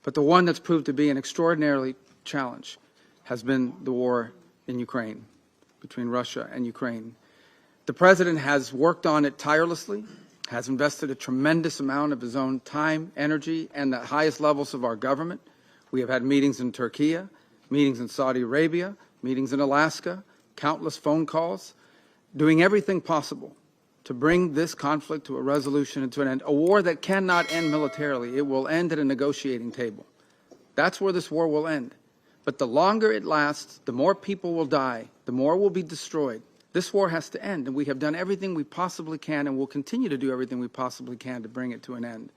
But the one that's proved to be an extraordinary challenge has been the war in Ukraine, between Russia and Ukraine. The President has worked on it tirelessly, has invested a tremendous amount of his own time, energy, and the highest levels of our government. We have had meetings in Turkey, meetings in Saudi Arabia, meetings in Alaska, countless phone calls, doing everything possible to bring this conflict to a resolution and to an end. A war that cannot end militarily. It will end at a negotiating table. That's where this war will end. But the longer it lasts, the more people will die, the more will be destroyed. This war has to end, and we have done everything we possibly can and will continue to do everything we possibly can to bring it to an end.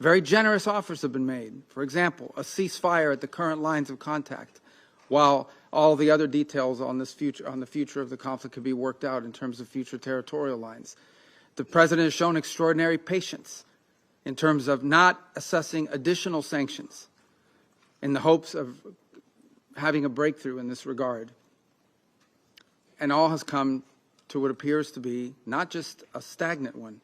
Very generous offers have been made. For example, a ceasefire at the current lines of contact, while all the other details on the future of the conflict could be worked out in terms of future territorial lines. The President has shown extraordinary patience in terms of not assessing additional sanctions in the hopes of having a breakthrough in this regard. And all has come to what appears to be not just a stagnant one,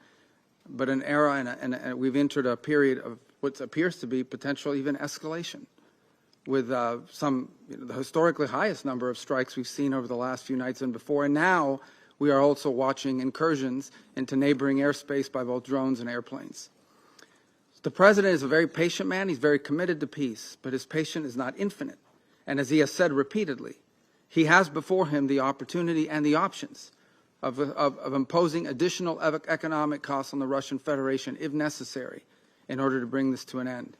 but an era, and we've entered a period of what appears to be potential even escalation, with the historically highest number of strikes we've seen over the last few nights and before. And now we are also watching incursions into neighboring airspace by both drones and airplanes. The President is a very patient man. He's very committed to peace, but his patience is not infinite. And as he has said repeatedly, he has before him the opportunity and the options of imposing additional economic costs on the Russian Federation if necessary in order to bring this to an end.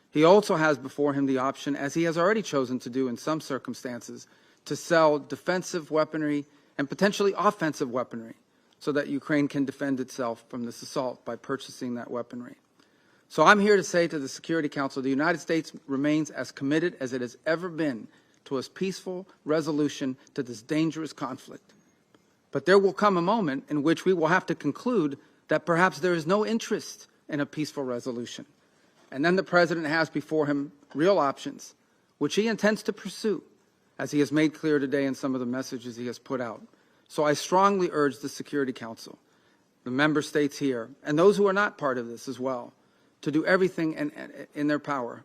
He also has before him the option, as he has already chosen to do in some circumstances, to sell defensive weaponry and potentially offensive weaponry so that Ukraine can defend itself from this assault by purchasing that weaponry. So I'm here to say to the Security Council, the United States remains as committed as it has ever been to a peaceful resolution to this dangerous conflict. But there will come a moment in which we will have to conclude that perhaps there is no interest in a peaceful resolution. And then the President has before him real options, which he intends to pursue, as he has made clear today in some of the messages he has put out. So I strongly urge the Security Council, the member states here, and those who are not part of this as well, to do everything in their power,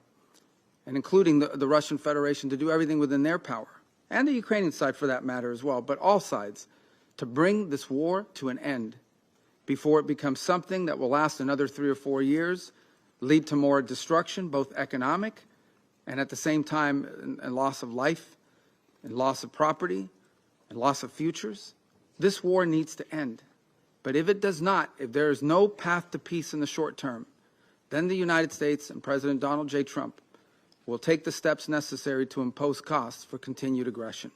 and including the Russian Federation, to do everything within their power, and the Ukrainian side for that matter as well, but all sides, to bring this war to an end before it becomes something that will last another 3 or 4 years, lead to more destruction, both economic and at the same time a loss of life and loss of property and loss of futures. This war needs to end. But if it does not, if there is no path to peace in the short term, then the United States and President Donald J. Trump will take the steps necessary to impose costs for continued aggression.